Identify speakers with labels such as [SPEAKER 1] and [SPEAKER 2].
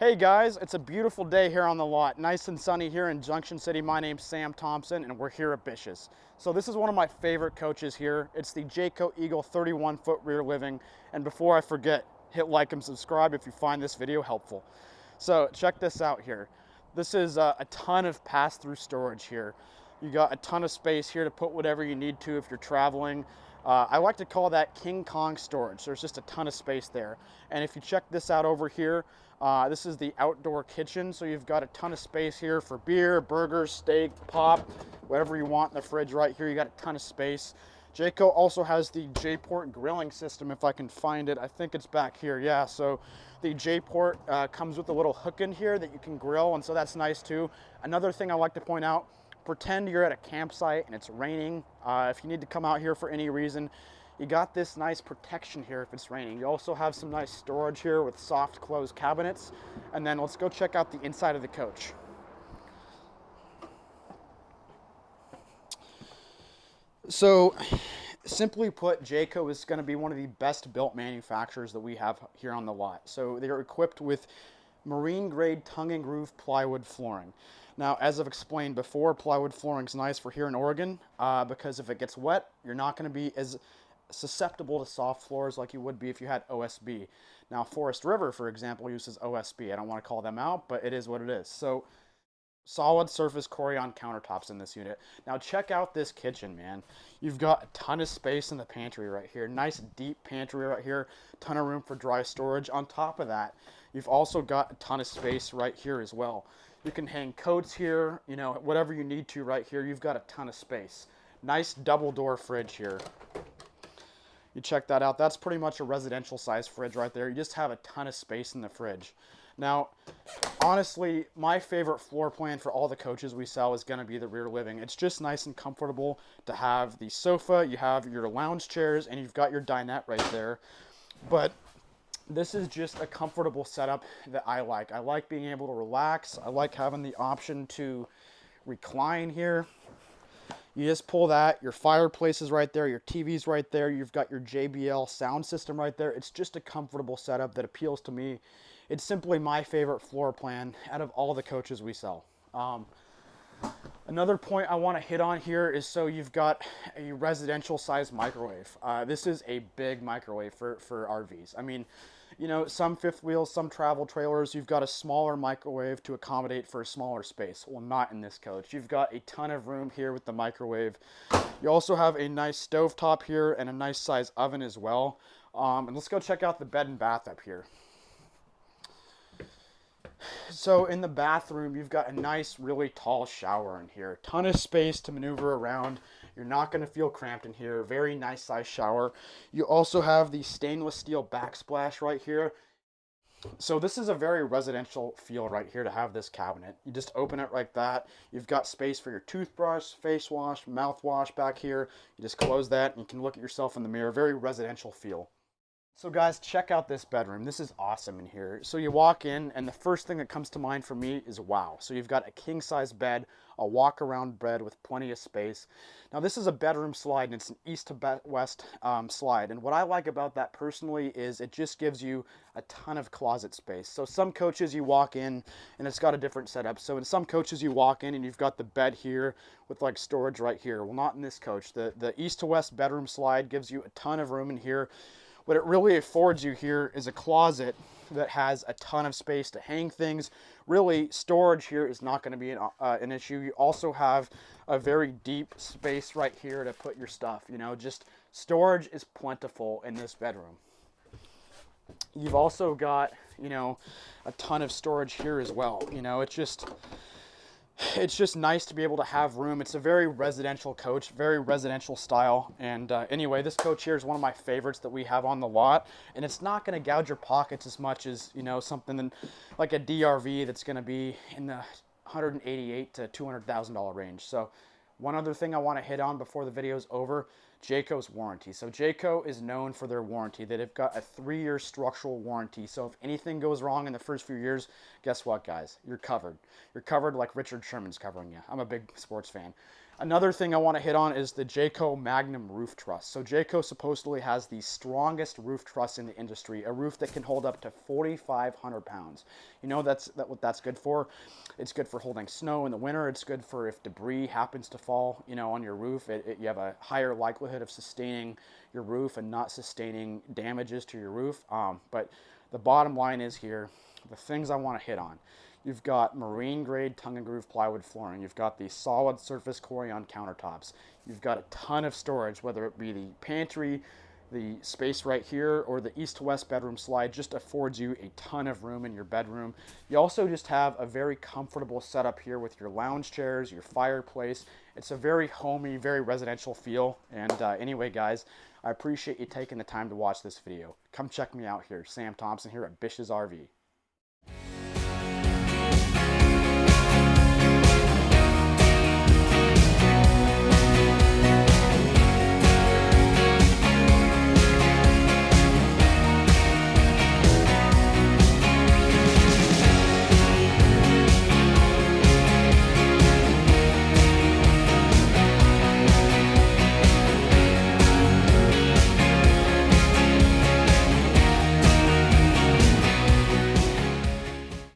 [SPEAKER 1] Hey guys, it's a beautiful day here on the lot. Nice and sunny here in Junction City. My name's SThomsen and we're here at BISH'S. So this is one of my favorite coaches here. It's the Jayco Eagle 31-foot rear living. And before I forget, hit like and subscribe if you find this video helpful. So check this out here. This is a ton of pass-through storage here. You got a ton of space here to put whatever you need to if you're traveling. I like to call that King Kong storage. There's just a ton of space there. And if you check this out over here, this is the outdoor kitchen. So you've got a ton of space here for beer, burgers, steak, pop, whatever you want in the fridge right here. You got a ton of space. Jayco also has the J-port grilling system, if I can find it. I think it's back here, yeah. So the J-port comes with a little hook in here that you can grill, and so that's nice too. Another thing I like to point out, pretend you're at a campsite and it's raining. If you need to come out here for any reason, you got this nice protection here if it's raining. You also have some nice storage here with soft closed cabinets. And then let's go check out the inside of the coach. So simply put, Jayco is going to be one of the best built manufacturers that we have here on the lot. So they're equipped with marine grade tongue and groove plywood flooring. Now, as I've explained before, plywood flooring is nice for here in Oregon because if it gets wet, you're not going to be as susceptible to soft floors like you would be if you had OSB. Now, Forest River, for example, uses OSB. I don't want to call them out, but it is what it is. So, solid surface Corian countertops in this unit. Now, check out this kitchen, man. You've got a ton of space in the pantry right here. Nice deep pantry right here. Ton of room for dry storage. On top of that, you've also got a ton of space right here as well. You can hang coats here, you know, whatever you need to right here. You've got a ton of space. Nice double door fridge here. You check that out. That's pretty much a residential size fridge right there. You just have a ton of space in the fridge. Now, honestly, my favorite floor plan for all the coaches we sell is going to be the rear living. It's just nice and comfortable to have the sofa, you have your lounge chairs, and you've got your dinette right there. But this is just a comfortable setup that I like. I like being able to relax. I like having the option to recline here. You just pull that, your fireplace is right there, your TV's right there, you've got your JBL sound system right there. It's just a comfortable setup that appeals to me. It's simply my favorite floor plan out of all the coaches we sell. Another point I want to hit on here is so you've got a residential size microwave. This is a big microwave for RVs. I mean, you know, some fifth wheels, some travel trailers, you've got a smaller microwave to accommodate for a smaller space. Well, not in this coach. You've got a ton of room here with the microwave. You also have a nice stovetop here and a nice size oven as well. And let's go check out the bed and bath up here. So in the bathroom, you've got a nice, really tall shower in here. Ton of space to maneuver around. You're not going to feel cramped in here. Very nice size shower. You also have the stainless steel backsplash right here. So this is a very residential feel right here to have this cabinet. You just open it like that. You've got space for your toothbrush, face wash, mouthwash back here. You just close that and you can look at yourself in the mirror. Very residential feel. So guys, check out this bedroom. This is awesome in here. So you walk in and the first thing that comes to mind for me is wow. So you've got a king size bed, a walk around bed with plenty of space. Now this is a bedroom slide and it's an east to west slide. And what I like about that personally is it just gives you a ton of closet space. So some coaches you walk in and it's got a different setup. So in some coaches you walk in and you've got the bed here with like storage right here. Well, not in this coach. The east to west bedroom slide gives you a ton of room in here. What it really affords you here is a closet that has a ton of space to hang things. Really, storage here is not going to be an issue. You also have a very deep space right here to put your stuff. You know, just storage is plentiful in this bedroom. You've also got, you know, a ton of storage here as well. You know, it's just nice to be able to have room. It's a very residential coach, very residential style. And anyway, this coach here is one of my favorites that we have on the lot. And it's not going to gouge your pockets as much as, you know, something like a DRV that's going to be in the $188,000 to $200,000 range. So one other thing I want to hit on before the video is over, Jayco's warranty. So Jayco is known for their warranty. They've got a 3-year structural warranty. So if anything goes wrong in the first few years, guess what, guys? You're covered. You're covered like Richard Sherman's covering you. I'm a big sports fan. Another thing I want to hit on is the Jayco Magnum roof truss. So Jayco supposedly has the strongest roof truss in the industry, a roof that can hold up to 4,500 pounds. You know what that's good for? It's good for holding snow in the winter. It's good for if debris happens to fall, you know, on your roof. You have a higher likelihood of sustaining your roof and not sustaining damages to your roof. But the bottom line is here, the things I want to hit on. You've got marine grade tongue and groove plywood flooring. You've got the solid surface Corian countertops. You've got a ton of storage, whether it be the pantry, the space right here, or the east to west bedroom slide just affords you a ton of room in your bedroom. You also just have a very comfortable setup here with your lounge chairs, your fireplace. It's a very homey, very residential feel. And anyway, guys, I appreciate you taking the time to watch this video. Come check me out here, Sam Thomsen here at BISH'S RV.